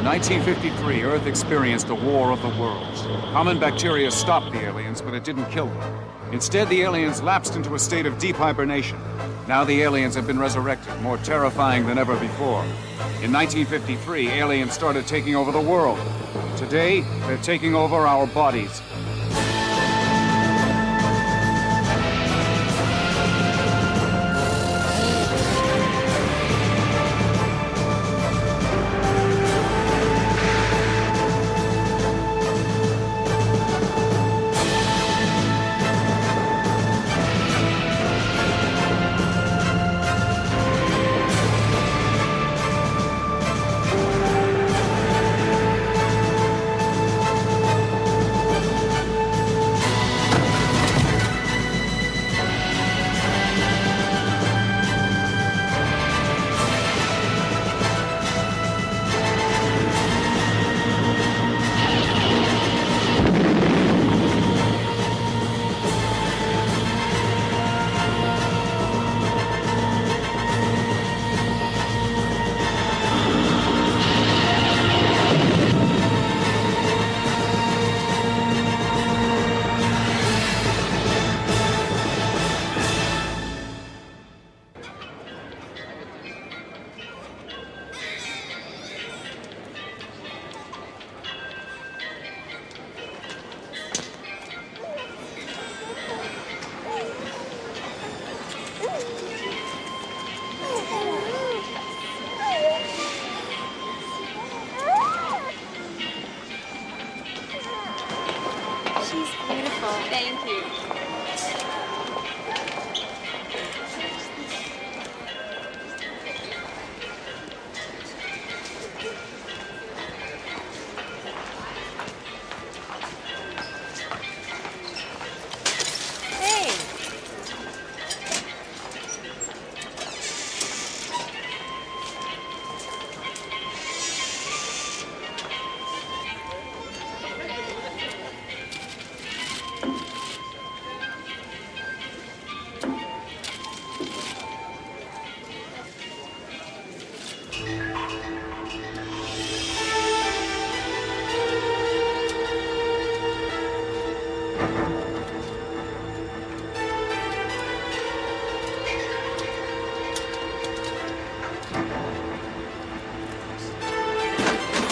In 1953, Earth experienced a war of the worlds. Common bacteria stopped the aliens, but it didn't kill them. Instead, the aliens lapsed into a state of deep hibernation. Now the aliens have been resurrected, more terrifying than ever before. In 1953, aliens started taking over the world. Today, they're taking over our bodies. Thank you. Hey.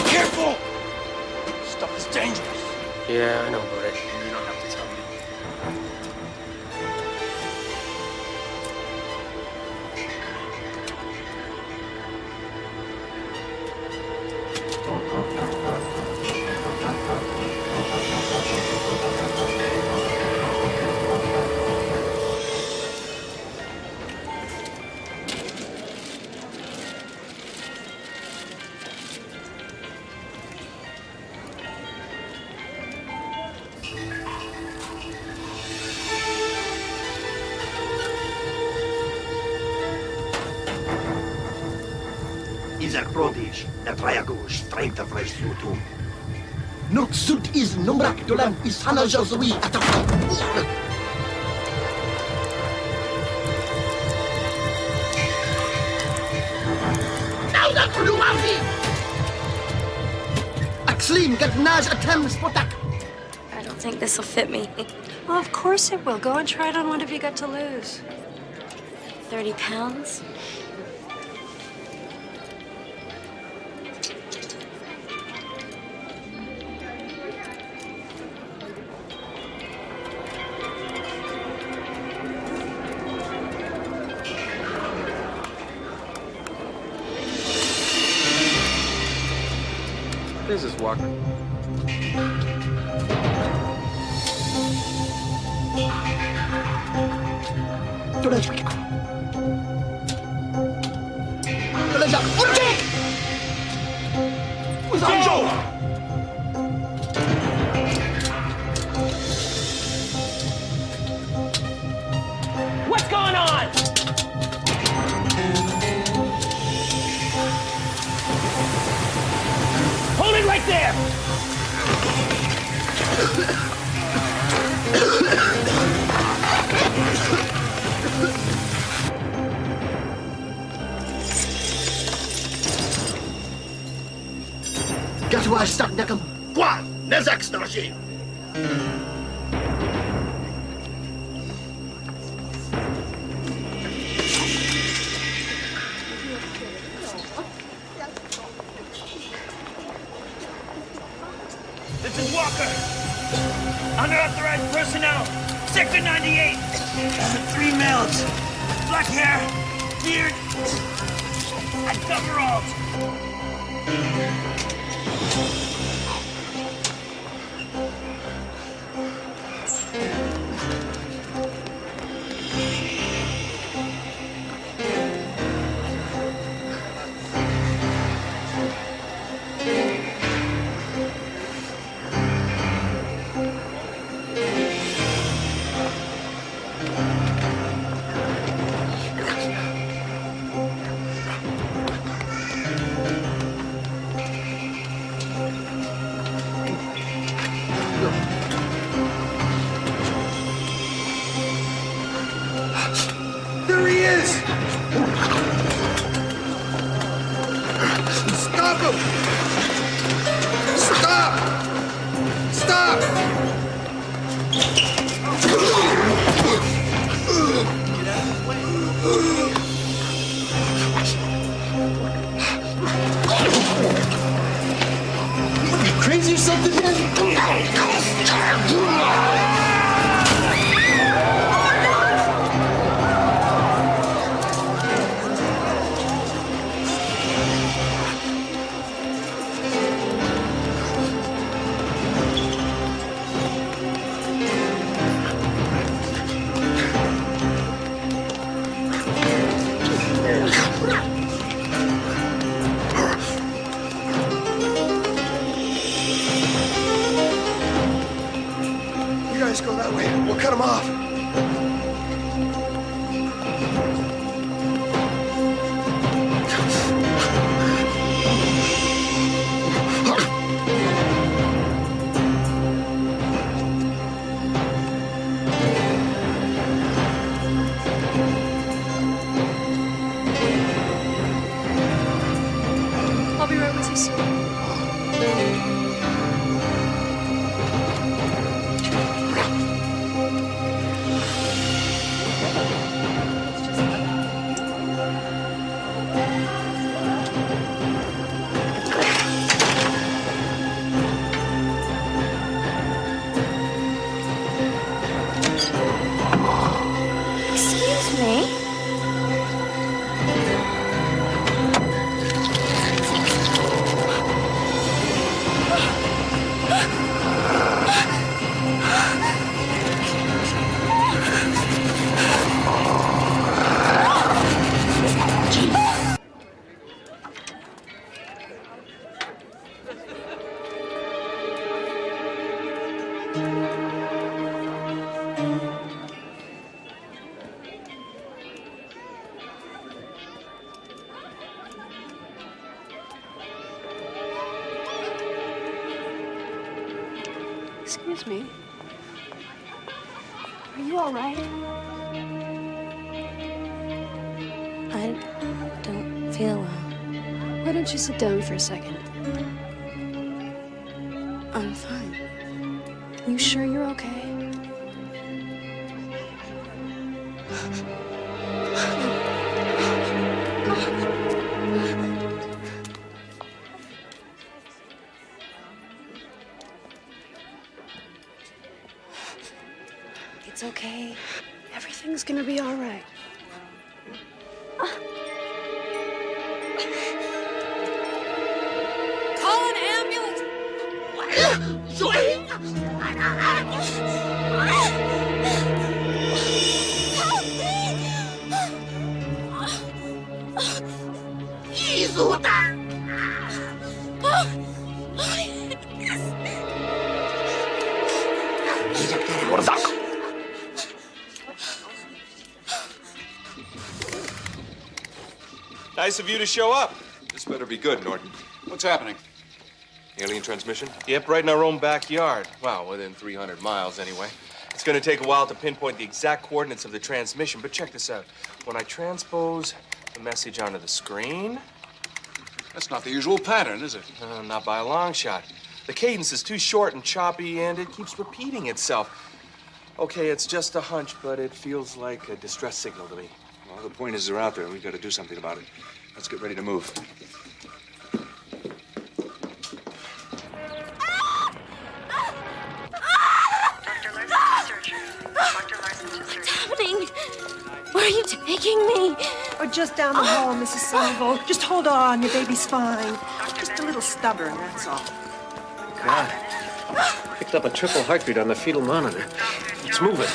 Careful! Stuff is dangerous. Yeah, I know about it. You don't have to tell me. Isaac Brodish, the Triago, strength of Resutu. Nuksut is Numrak Dolan is Hana Josui at Now that Lumafi! Axlim Gadnaj attempts Potak. I don't think this will fit me. Well, of course it will. Go and try it on. What have you got to lose? 30 pounds? This is Walker. What's going on? Hold it right there! Gatwa stuck nakam. Kwa, Nezak Starship. This is Walker. Unauthorized personnel. Sector 98. 3 males. Black hair, beard, and coveralls. There he is! Stop him! Stop! Stop! You crazy or something, man? You guys go that way. We'll cut him off. I'll be right with you soon. Excuse me. Excuse me. Are you all right? I don't feel well. Why don't you sit down for a second? I'm fine. You sure you're okay? It's okay. Everything's gonna be all right. Call an ambulance! Help Nice of you to show up. This better be good, Norton. What's happening? Alien transmission? Yep, right in our own backyard. Well, within 300 miles anyway. It's gonna take a while to pinpoint the exact coordinates of the transmission, but check this out. When I transpose the message onto the screen, That's not the usual pattern, is it? Not by a long shot. The cadence is too short and choppy, and it keeps repeating itself. Okay, it's just a hunch, but it feels like a distress signal to me. Well, the point is they're out there, and we've got to do something about it. Let's get ready to move. What's happening? Where are you taking me? Oh, just down the hall, Mrs. Salvo. Just hold on, your baby's fine. Just a little stubborn, that's all. God. Picked up a triple heartbeat on the fetal monitor. It's moving.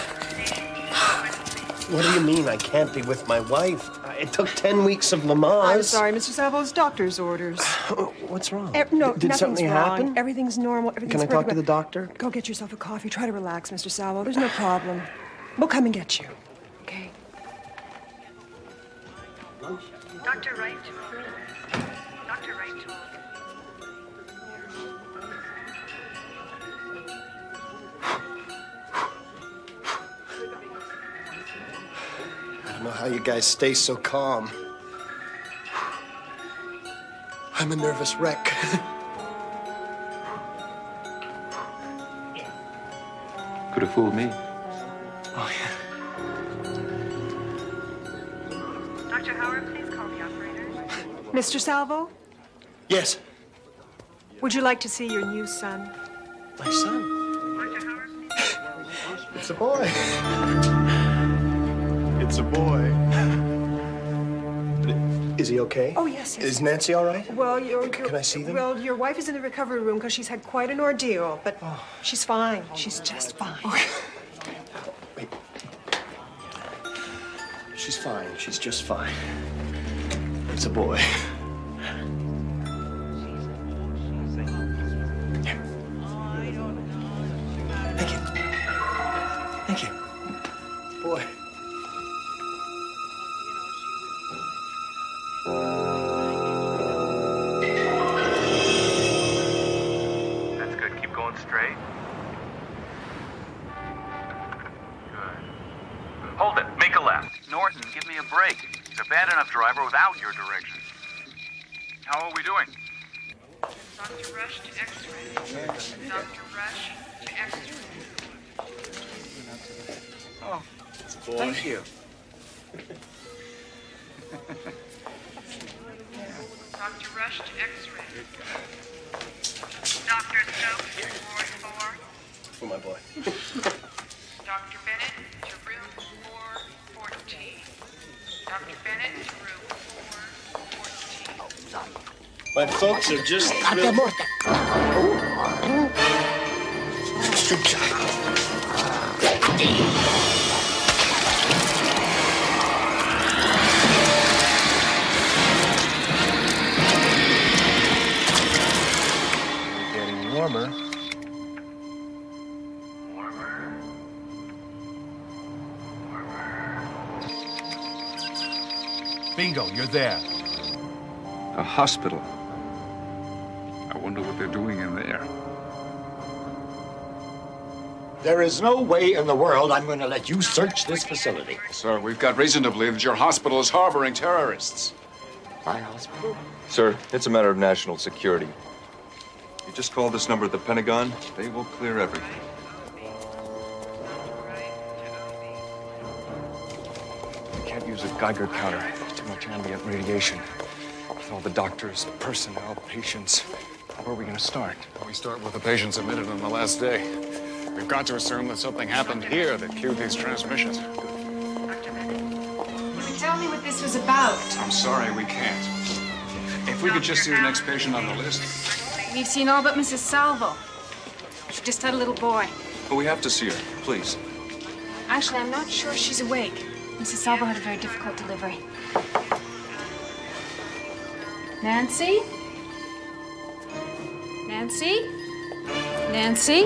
What do you mean I can't be with my wife? It took 10 weeks of Lamaze. I'm sorry, Mr. Salvo's doctor's orders. What's wrong? No, Did nothing's something wrong. happen? Everything's normal. Everything's Can I talk perfect. to the doctor? Go get yourself a coffee. Try to relax, Mr. Salvo. There's no problem. We'll come and get you. Okay? Dr. Wright. Dr. Wright. I don't know how you guys stay so calm. I'm a nervous wreck. Could have fooled me. Oh, yeah. Dr. Howard, please call the operator. Mr. Salvo, Yes, would you like to see your new son? my son. Dr. Howard, please. It's a boy. It's a boy. Is he okay? Oh, yes, yes. Is Nancy all right? Well, Can I see them? Well, your wife is in the recovery room because she's had quite an ordeal, but she's fine. She's just fine. Wait. She's fine. She's just fine. It's a boy. Here. Thank you. Thank you. Boy. That's good. Keep going straight. Good. Hold it. Make a left. Norton, give me a break. He's a bad enough driver without your directions. How are we doing? Dr. Rush to X-ray. Dr. Rush to X-ray. Oh, thank you. Dr. Rush to X-ray. Dr. Stokes, Ward 4. For my boy. Dr. Bennett to room 414. Dr. Bennett to room 414. My folks are just thrilled. Getting warmer. Bingo, you're there. A hospital. I wonder what they're doing in there. There is no way in the world I'm going to let you search this facility. Sir, we've got reason to believe that your hospital is harboring terrorists. My hospital? Sir, it's a matter of national security. You just call this number at the Pentagon. They will clear everything. We can't use a Geiger counter. There's too much ambient radiation. With all the doctors, personnel, patients. Where are we going to start? We start with the patients admitted on the last day. We've got to assume that something happened here that cued these transmissions. Can you tell me what this was about? I'm sorry, we can't. If we could just see the next patient on the list. We've seen all but Mrs. Salvo. She just had a little boy. But we have to see her, please. Actually, I'm not sure she's awake. Mrs. Salvo had a very difficult delivery. Nancy? Nancy? Nancy?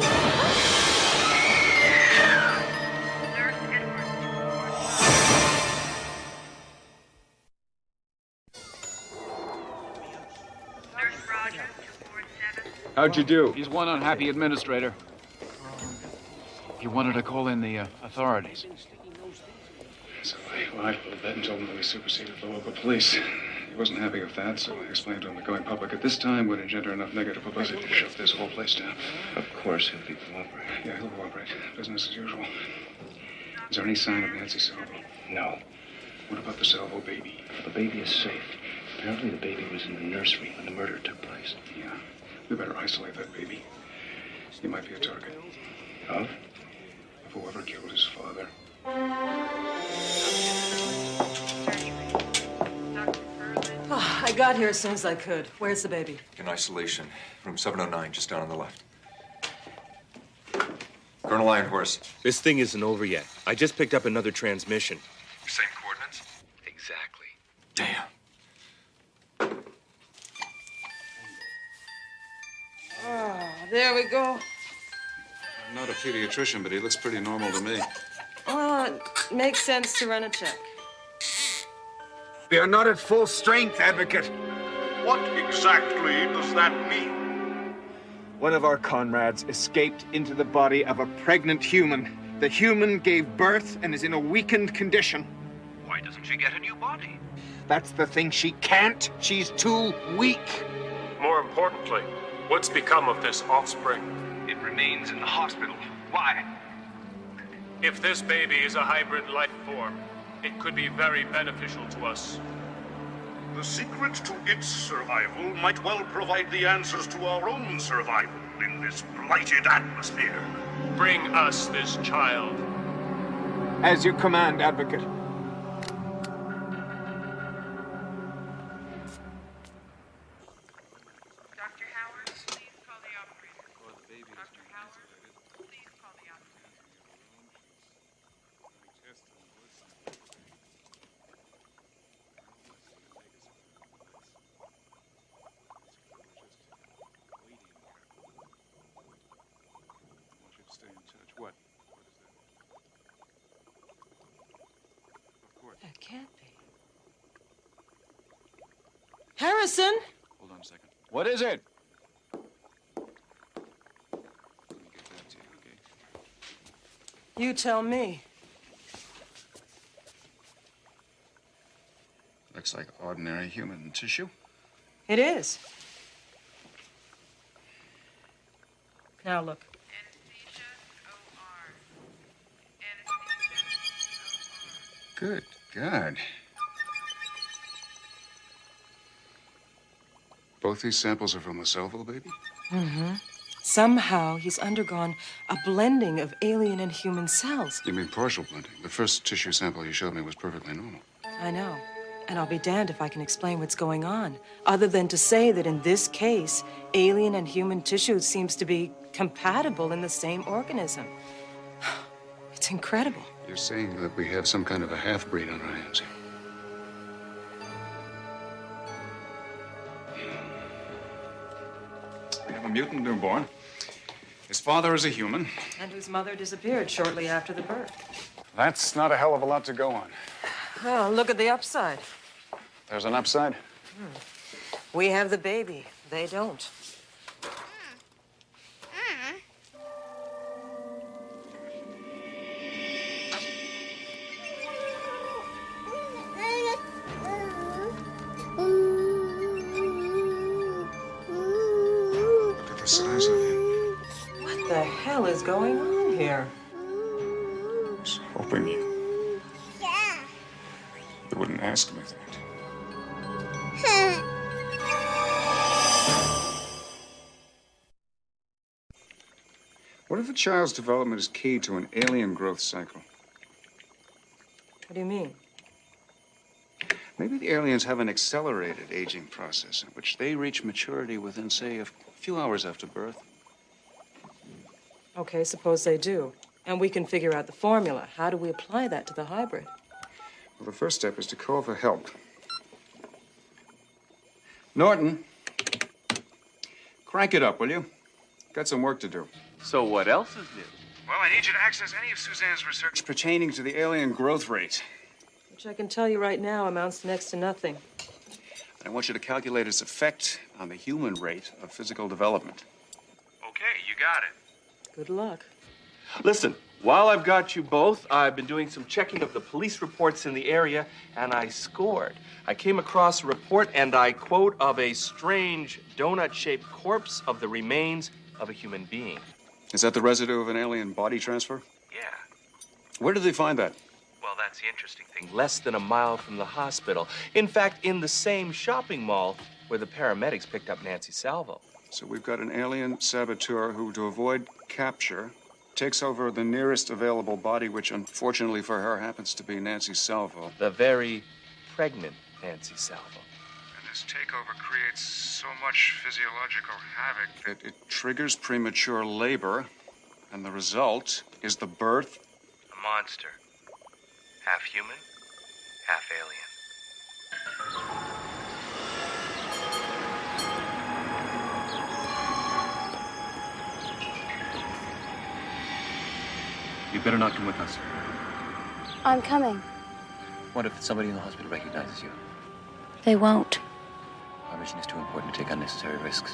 How'd you do? He's one unhappy administrator. He wanted to call in the authorities. So my wife pulled that and told them that we superseded the local police. He wasn't happy with that, so I explained to him that going public at this time would engender enough negative publicity to shut this whole place down. Of course, he'll be cooperating. Yeah, he'll cooperate. Business as usual. Is there any sign of Nancy Salvo? No. What about the Salvo baby? The baby is safe. Apparently the baby was in the nursery when the murder took place. Yeah. We better isolate that baby. He might be a target. Of? Of whoever killed his father. Oh, I got here as soon as I could. Where's the baby? In isolation. Room 709, just down on the left. Colonel Ironhorse. This thing isn't over yet. I just picked up another transmission. Same coordinates? Exactly. Damn. Oh, there we go. I'm not a pediatrician, but he looks pretty normal to me. Well, it makes sense to run a check. We are not at full strength, Advocate. What exactly does that mean? One of our comrades escaped into the body of a pregnant human. The human gave birth and is in a weakened condition. Why doesn't she get a new body? That's the thing. She can't. She's too weak. More importantly, what's become of this offspring? It remains in the hospital. Why? If this baby is a hybrid life form, it could be very beneficial to us. The secret to its survival might well provide the answers to our own survival in this blighted atmosphere. Bring us this child. As you command, Advocate. Dr. Howard, please call the operator. Dr. Howard, please call the operator. Stay in touch. What? What is that? Of course. That can't be. Harrison? Hold on a second. What is it? Let me get that to you, okay? You tell me. Looks like ordinary human tissue. It is. Now look. Anesthesia, OR. Anesthesia, Good God. Both these samples are from the Salvo baby? Mm-hmm. Somehow he's undergone a blending of alien and human cells. You mean partial blending? The first tissue sample you showed me was perfectly normal. I know. And I'll be damned if I can explain what's going on, other than to say that in this case, alien and human tissue seems to be compatible in the same organism. It's incredible. You're saying that we have some kind of a half-breed on our hands here. We have a mutant newborn. His father is a human. And whose mother disappeared shortly after the birth. That's not a hell of a lot to go on. Well, look at the upside. There's an upside. We have the baby. They don't. Look at the size of him. What the hell is going on here? I was hoping you wouldn't ask me that. What if a child's development is key to an alien growth cycle? What do you mean? Maybe the aliens have an accelerated aging process in which they reach maturity within, say, a few hours after birth. Okay, suppose they do. And we can figure out the formula. How do we apply that to the hybrid? Well, the first step is to call for help. Norton, crank it up, will you? Got some work to do. So what else is new? Well, I need you to access any of Suzanne's research pertaining to the alien growth rate. Which I can tell you right now amounts to next to nothing. And I want you to calculate its effect on the human rate of physical development. Okay, you got it. Good luck. Listen, While I've got you both, I've been doing some checking of the police reports in the area, and I scored. I came across a report, and I quote, of a strange donut-shaped corpse of the remains of a human being. Is that the residue of an alien body transfer? Yeah. Where did they find that? Well, that's the interesting thing. Less than a mile from the hospital. In fact, in the same shopping mall where the paramedics picked up Nancy Salvo. So we've got an alien saboteur who, to avoid capture, takes over the nearest available body, which unfortunately for her happens to be Nancy Salvo. The very pregnant Nancy Salvo. And this takeover creates so much physiological havoc that it triggers premature labor, and the result is the birth. A monster. Half human, half alien. You better not come with us. I'm coming. What if somebody in the hospital recognizes you? They won't. Our mission is too important to take unnecessary risks.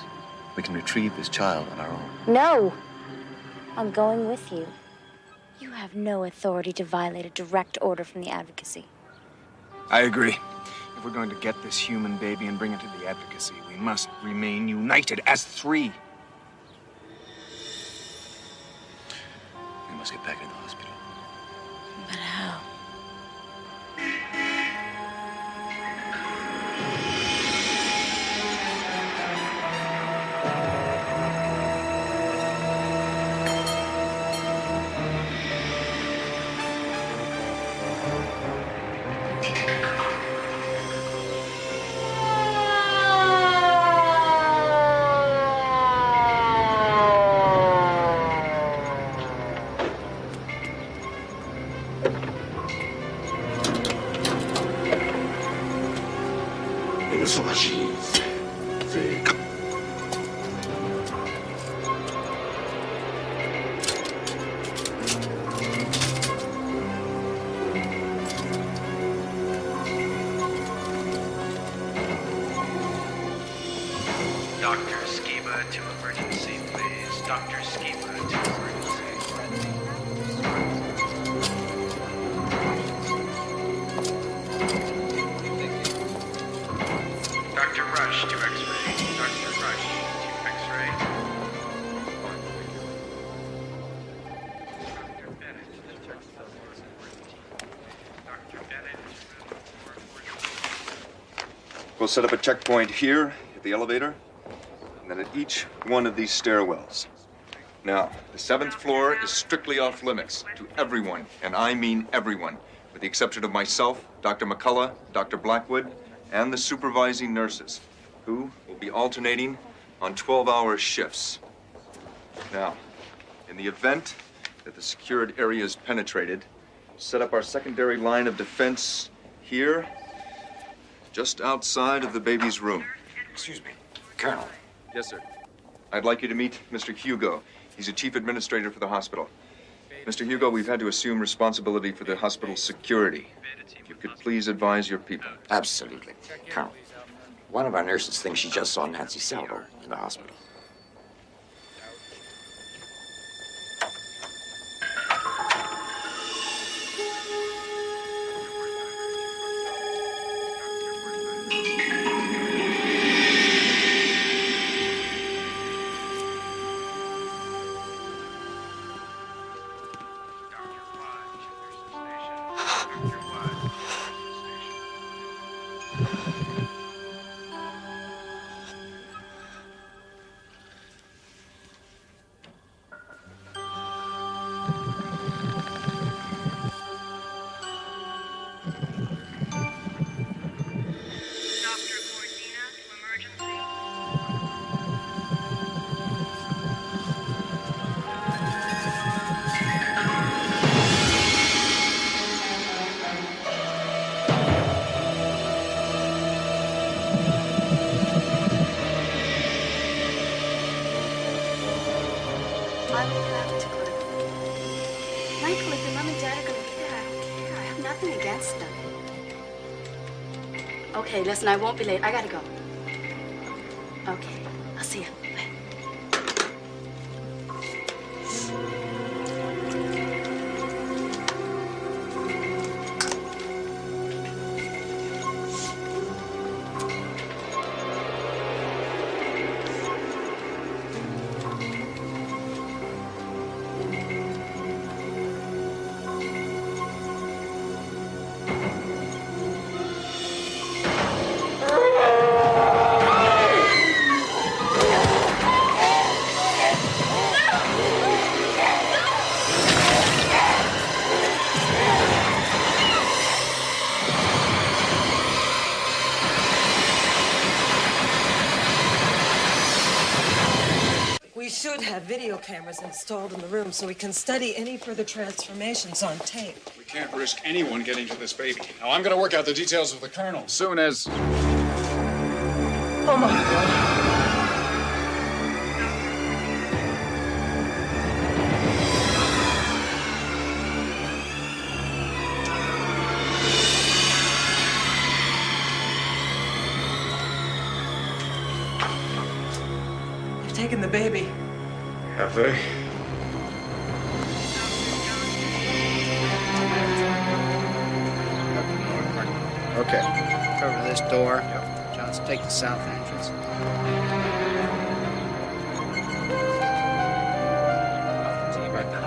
We can retrieve this child on our own. No! I'm going with you. You have no authority to violate a direct order from the advocacy. I agree. If we're going to get this human baby and bring it to the advocacy, we must remain united as three. We must get back into the hospital. But how? Dr. Skiba to emergency, please. Dr. Skiba to emergency. Dr. Rush to X-ray. Dr. Rush to X-ray. Dr. Bennett to Dr. Bennett. We'll set up a checkpoint here at the elevator, and then at each one of these stairwells. Now, the 7th floor is strictly off limits to everyone, and I mean everyone, with the exception of myself, Dr. McCullough, Dr. Blackwood, and the supervising nurses, who will be alternating on 12-hour shifts. Now, in the event that the secured area is penetrated, we'll set up our secondary line of defense here, just outside of the baby's room. Excuse me, Colonel. Yes, sir. I'd like you to meet Mr. Hugo. He's a chief administrator for the hospital. Mr. Hugo, we've had to assume responsibility for the hospital's security. If you could please advise your people. Absolutely. Colonel, one of our nurses thinks she just saw Nancy Salvo in the hospital. I'm allowed to go to Michael, if your mom and dad are gonna be there, I don't care. I have nothing against them. Okay, listen, I won't be late. I gotta go. Okay, I'll see you. Bye. We should have video cameras installed in the room so we can study any further transformations on tape. We can't risk anyone getting to this baby. Now, I'm going to work out the details with the Colonel as soon as... Oh, my God. They've taken the baby. Have they? Okay. Cover this door. Yep. Johnson, take the south entrance.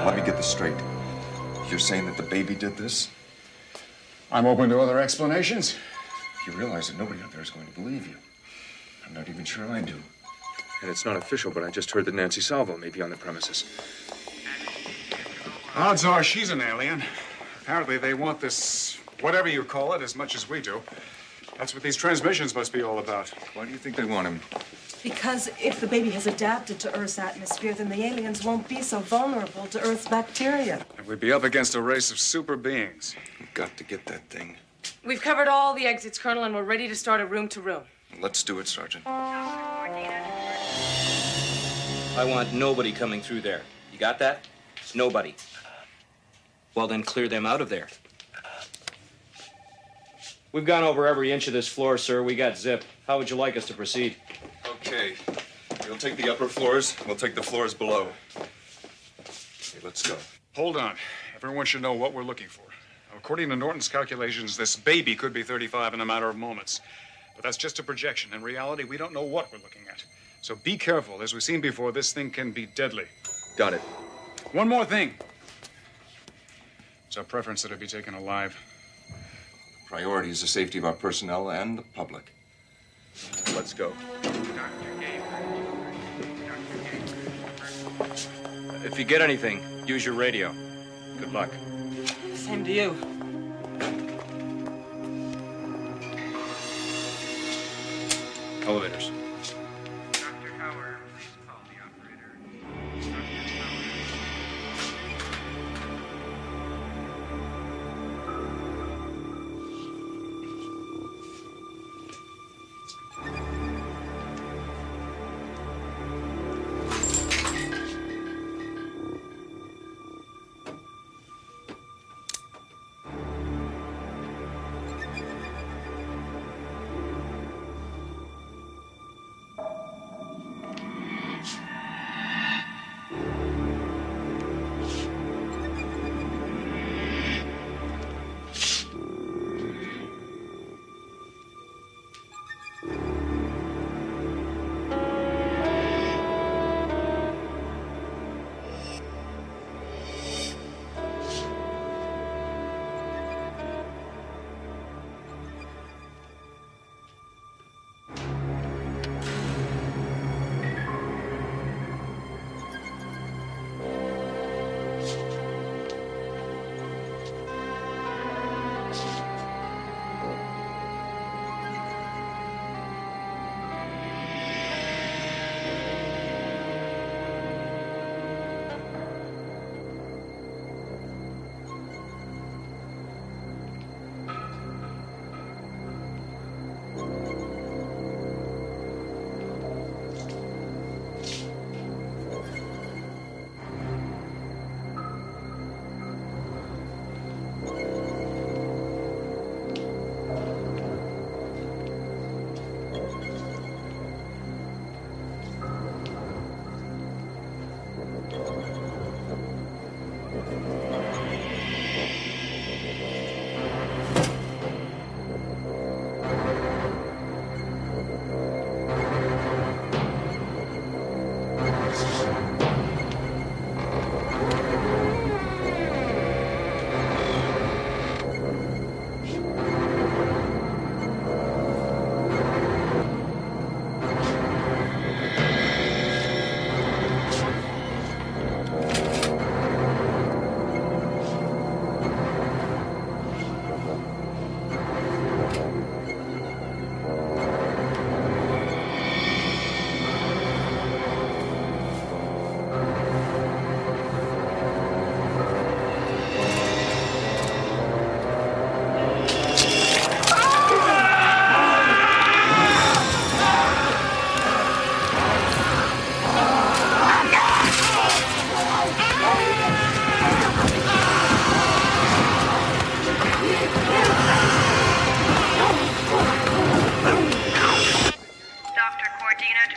Let me get this straight. You're saying that the baby did this? I'm open to other explanations. You realize that nobody out there is going to believe you. I'm not even sure I do. And it's not official, but I just heard that Nancy Salvo may be on the premises. Odds are she's an alien. Apparently they want this, whatever you call it, as much as we do. That's what these transmissions must be all about. Why do you think they want him? Because if the baby has adapted to Earth's atmosphere, then the aliens won't be so vulnerable to Earth's bacteria. And we'd be up against a race of super beings. We've got to get that thing. We've covered all the exits, Colonel, and we're ready to start a room-to-room. Let's do it, Sergeant. I want nobody coming through there. You got that? Nobody. Well, then clear them out of there. We've gone over every inch of this floor, sir. We got zip. How would you like us to proceed? Okay. You'll take the upper floors. We'll take the floors below. Okay, let's go. Hold on. Everyone should know what we're looking for. Now, according to Norton's calculations, this baby could be 35 in a matter of moments. But that's just a projection. In reality, we don't know what we're looking at. So be careful. As we've seen before, this thing can be deadly. Got it. One more thing. It's our preference that it be taken alive. Priority is the safety of our personnel and the public. Let's go. If you get anything, use your radio. Good luck. Same to you. Elevators.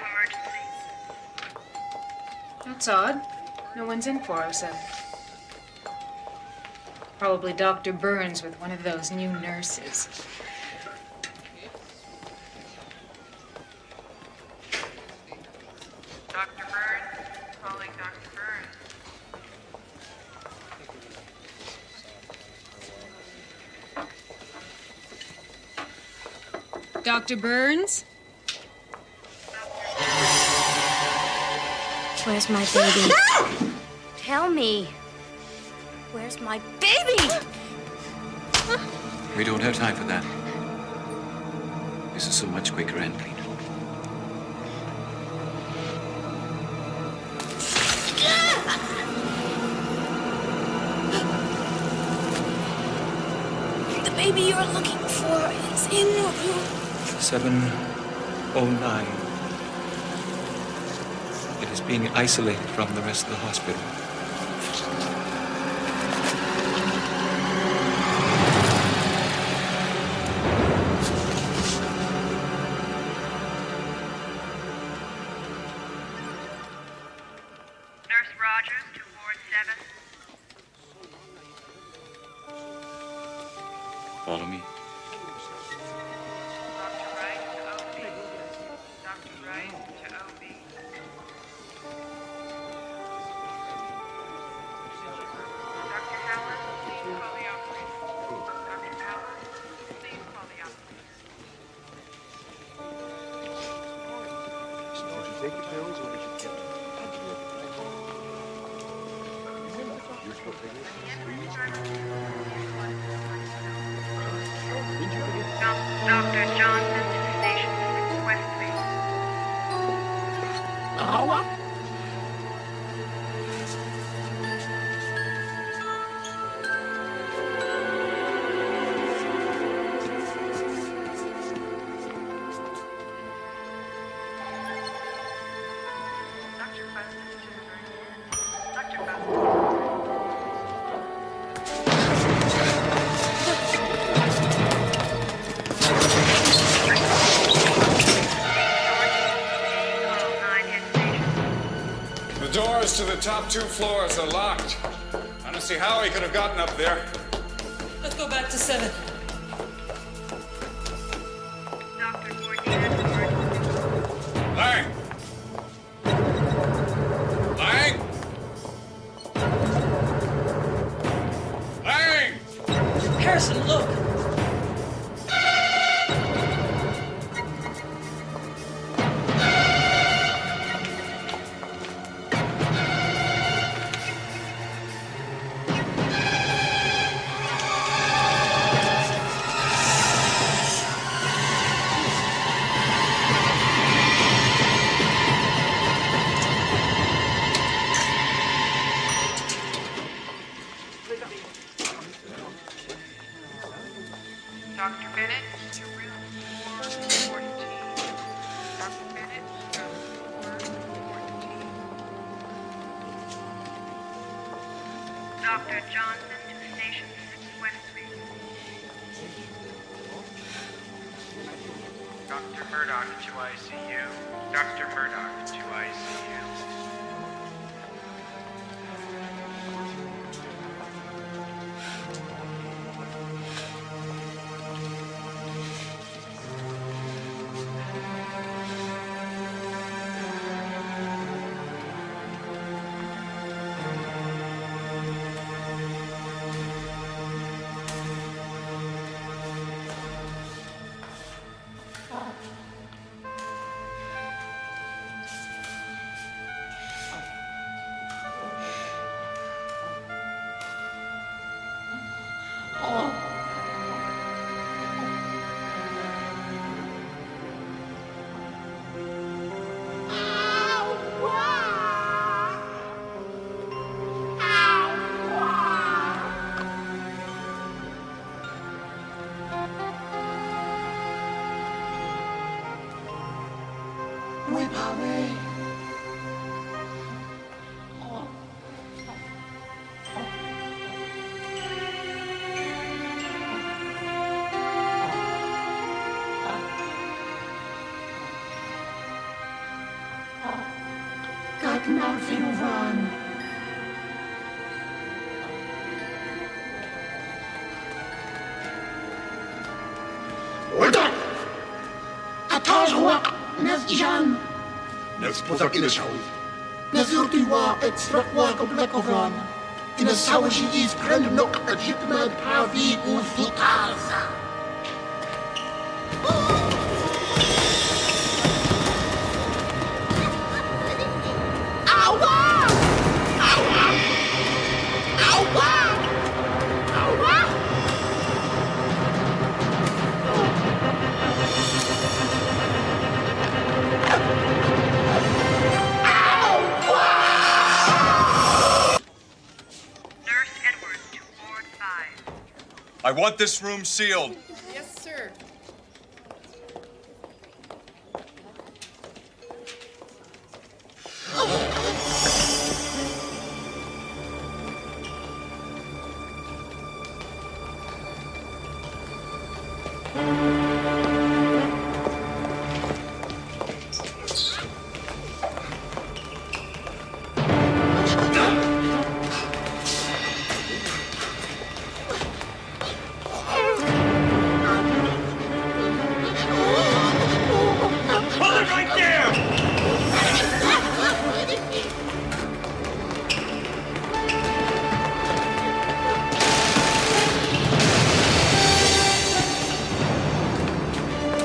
to emergency. That's odd. No one's in 407. Probably Dr. Burns with one of those new nurses. Dr. Burns, calling Dr. Burns. Dr. Burns? Where's my baby? Tell me. Where's my baby? We don't have time for that. This is a much quicker end, Clean. The baby you're looking for is in room 709. It is being isolated from the rest of the hospital. Nurse Rogers to Ward 7. Follow me. Dr. Wright to OB. Dr. Wright to OB. Dr. Howard, please call the operator. Dr. Howard, please call the operator. Did you take your pills or did you get them? You're still taking it? Dr. Johnson to Station 6 Westby. Dr. Preston to the nurse. Dr. Preston. The doors to the top 2 floors are locked. I don't see how he could have gotten up there. Let's go back to 7. Dr. Gordina to emergency. Lang! Lang! Lang! Harrison, look! Dr. Bennett to room 414. Dr. Bennett to room 414. Dr. Johnson to Station 6 Westby. Dr. Murdoch to ICU. Dr. Murdoch to ICU. Kijk naar Vilvan. ولدك أتاجوا ناس إجان ناس بوزك إلى شاوي نزورتي واقع سرقوا قبل كفران إن الساوشي إيز كرل نقطة جتمد حافيك وثقازة I want this room sealed. Yes, sir.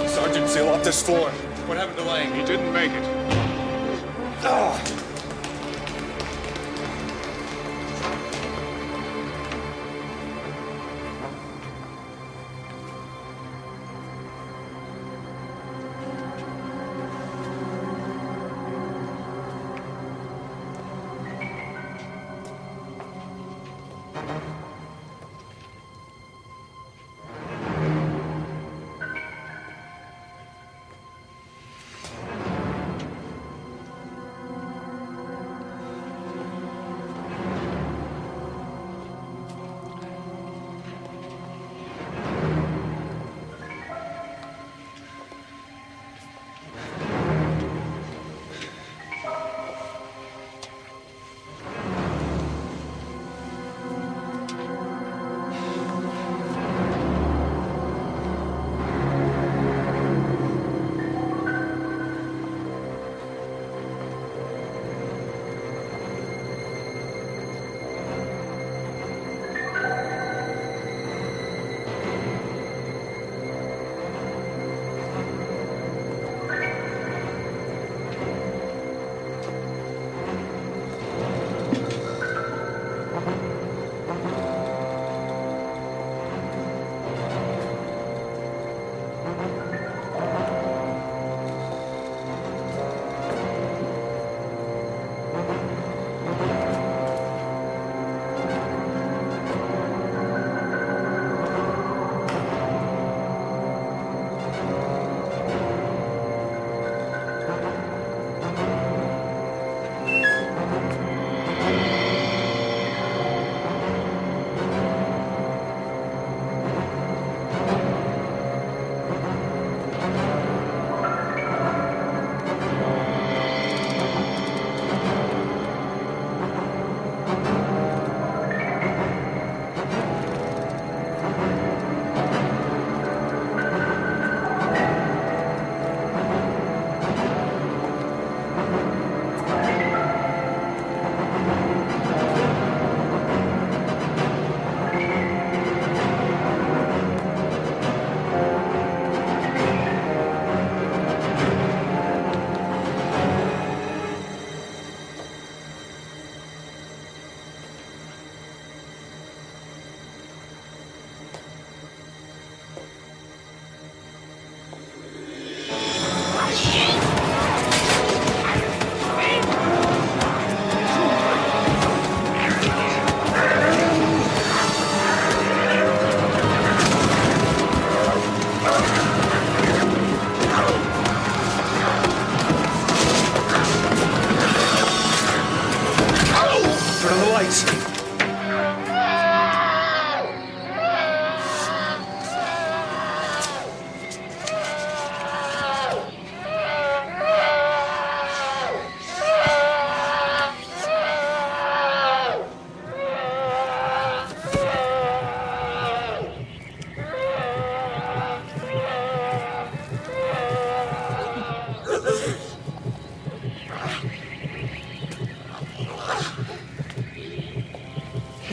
Sergeant, seal off this floor. What happened to Lang? He didn't make it.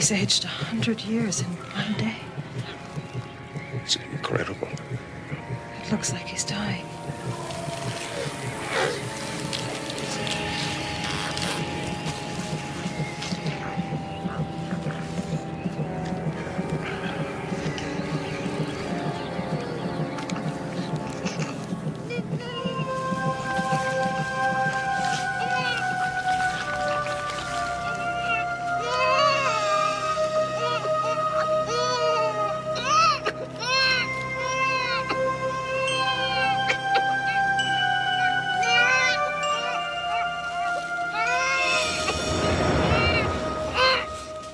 He's aged 100 years in one day. It's incredible. It looks like he's dying.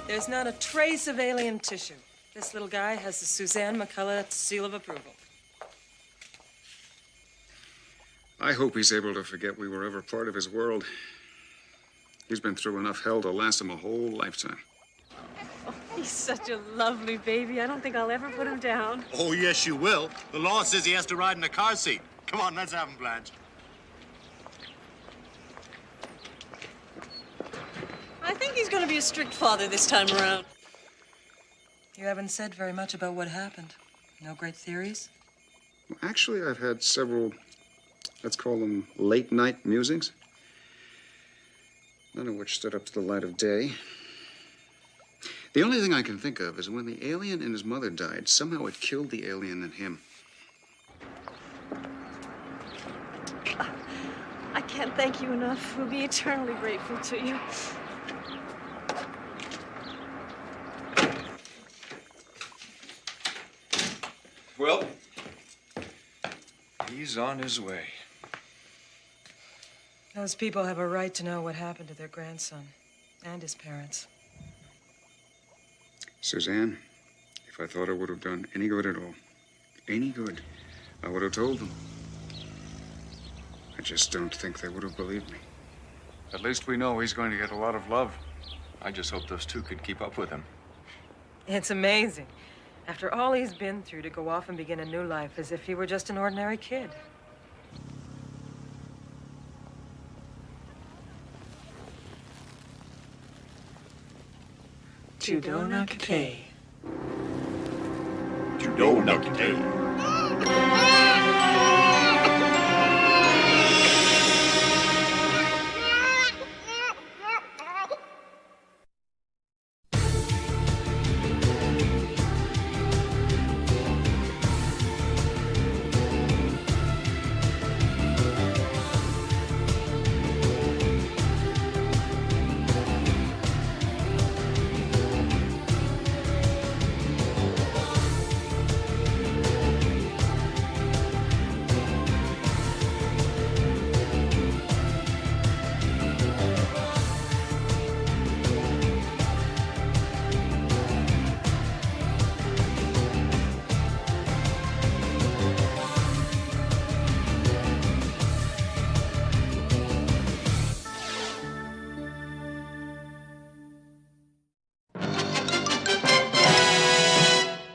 There's not a trace of alien tissue. This little guy has the Suzanne McCullough seal of approval. I hope he's able to forget we were ever part of his world. He's been through enough hell to last him a whole lifetime. Oh, he's such a lovely baby. I don't think I'll ever put him down. Oh, yes, you will. The law says he has to ride in a car seat. Come on, let's have him, Blanche. I think he's going to be a strict father this time around. You haven't said very much about what happened. No great theories? Well, actually, I've had several, let's call them late-night musings. None of which stood up to the light of day. The only thing I can think of is when the alien and his mother died, somehow it killed the alien and him. I can't thank you enough. We'll be eternally grateful to you. Well, he's on his way. Those people have a right to know what happened to their grandson and his parents. Suzanne, if I thought it would have done any good at all, any good, I would have told them. I just don't think they would have believed me. At least we know he's going to get a lot of love. I just hope those two could keep up with him. It's amazing. After all he's been through, to go off and begin a new life as if he were just an ordinary kid. Judo Nakate. Judo Nakate.